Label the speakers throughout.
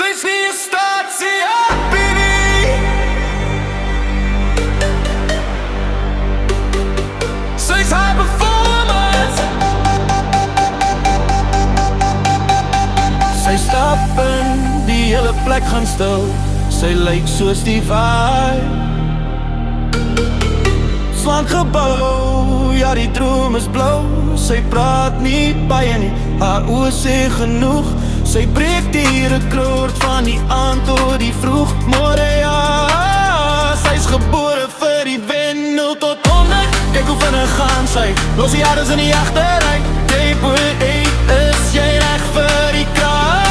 Speaker 1: Sy's nie 'n staatsie, baby. Sy's high performance. Sy stap in, die hele plek gaan stil. Sy lyk soos die vibe. Slank gebou, ja die droom is blou. Sy praat nie baie nie, haar oë sê genoeg. Sy breek die rekord van die aand tot die vroeg môre, ja. Sy's gebore vir die wen, 0 tot 100. Kyk hoe vinnig gaan sy, los die jaren in die agteruit. Tape 8, is jy reg vir die krag?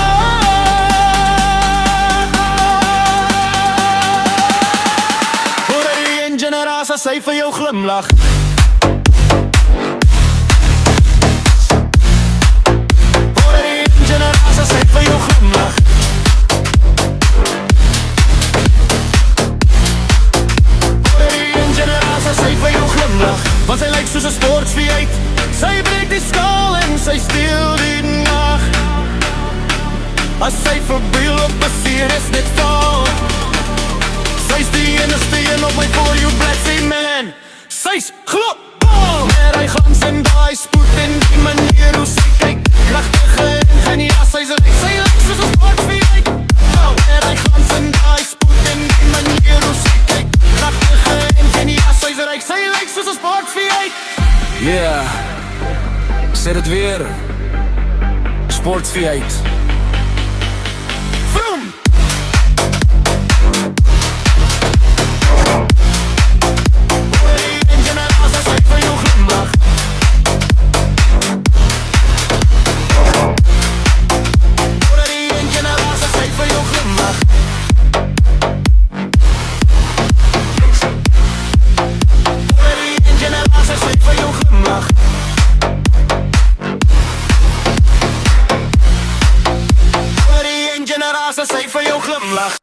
Speaker 1: Hoor die engine raas as sy vir jou glimlach. Want sy lyk soos 'n sportfiet. Sy breek die skaal en sy steel die nag. As sy verbeel op 'n series net val. Sy's die enigste een op my For You bladsy, man. Sy's global. Met hy glans en daai spoed en die manier hoe sy kyk. Kragtige en geniaal, sy lyk soos 'n sportfiet. Met hy glans en daai spoed en die manier hoe sy kyk. Kragtige en geniaal, sy lyk soos 'n sportfiet. Yeah, sê dit weer. Sportfiet. Vroom. Hoor die engine raas as hy vir jou glimlach. Hoor die engine raas as hy vir jou glimlach. Sy vir jou glimlach.